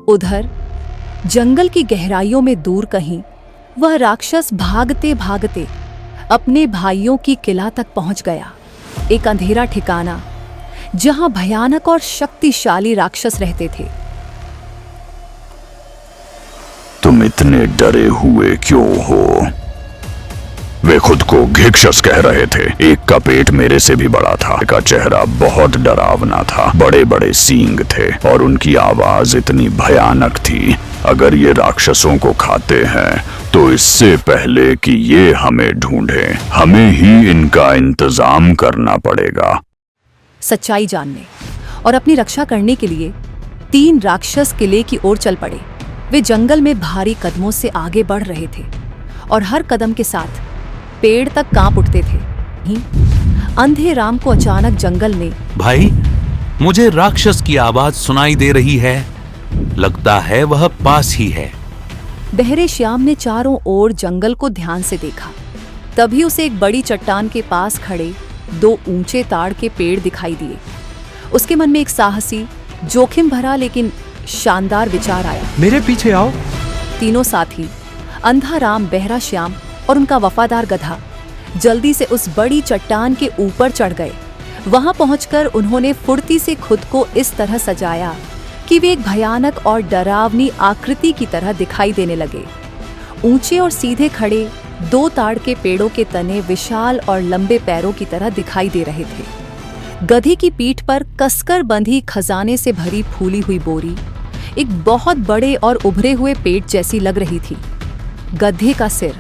उधर जंगल की गहराइयों में दूर कहीं वह राक्षस भागते भागते अपने भाइयों की किला तक पहुंच गया। एक अंधेरा ठिकाना जहां भयानक और शक्तिशाली राक्षस रहते थे। तुम इतने डरे हुए क्यों हो? वे खुद को घिक्षस कह रहे थे। एक का पेट मेरे से भी बड़ा था, का चेहरा बहुत डरावना था, बड़े बड़े सींग थे और उनकी आवाज इतनी भयानक थी। अगर ये राक्षसों को खाते हैं तो इससे पहले कि ये हमें ढूंढें, हमें ही इनका इंतजाम करना पड़ेगा। सच्चाई जानने और अपनी रक्षा करने के लिए 3 राक्षस किले की ओर चल पड़े। वे जंगल में भारी कदमों से आगे बढ़ रहे थे और हर कदम के साथ पेड़ तक कांप उठते थे। अंधे राम को अचानक जंगल में, भाई, मुझे राक्षस की आवाज सुनाई दे रही है। लगता है वह पास ही है। बहरे श्याम ने चारों ओर जंगल को ध्यान से देखा। तभी उसे एक बड़ी चट्टान के पास खड़े 2 ऊंचे ताड़ के पेड़ दिखाई दिए। उसके मन में एक साहसी, जोखिम भरा लेकिन शानदार विचार आया। मेरे पीछे आओ। तीनों साथी, अंधा राम, बहरा श्याम और उनका वफादार गधा, जल्दी से उस बड़ी चट्टान के ऊपर चढ़ गए। वहां पहुंचकर उन्होंने फुर्ती से खुद को इस तरह सजाया कि वे एक भयानक और डरावनी आकृति की तरह दिखाई देने लगे। ऊंचे और सीधे खड़े 2 ताड़ के पेड़ों के तने विशाल और लंबे पैरों की तरह दिखाई दे रहे थे। गधे की पीठ पर कसकर बंधी खजाने से भरी फूली हुई बोरी एक बहुत बड़े और उभरे हुए पेट जैसी लग रही थी। गधे का सिर,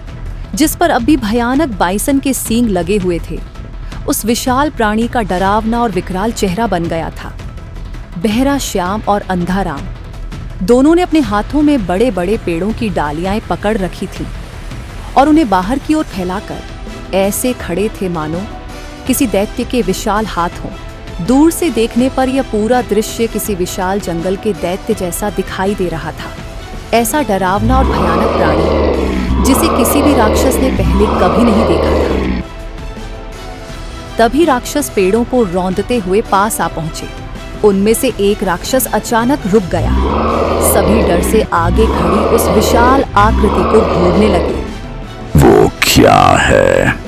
जिस पर अब भी भयानक बाइसन के सींग लगे हुए थे, उस विशाल प्राणी का डरावना और विकराल चेहरा बन गया था। बहरा श्याम और अंधा राम दोनों ने अपने हाथों में बड़े बड़े पेड़ों की डालियां पकड़ रखी थीं और उन्हें बाहर की ओर फैलाकर ऐसे खड़े थे मानो किसी दैत्य के विशाल हाथ हों। दूर से देखने पर यह पूरा दृश्य किसी विशाल जंगल के दैत्य जैसा दिखाई दे रहा था। ऐसा डरावना और भयानक प्राणी जिसे किसी भी राक्षस ने पहले कभी नहीं देखा था। तभी राक्षस पेड़ों को रौंदते हुए पास आ पहुंचे। उनमें से एक राक्षस अचानक रुक गया। सभी डर से आगे खड़ी उस विशाल आकृति को ढूंढने लगे। वो क्या है?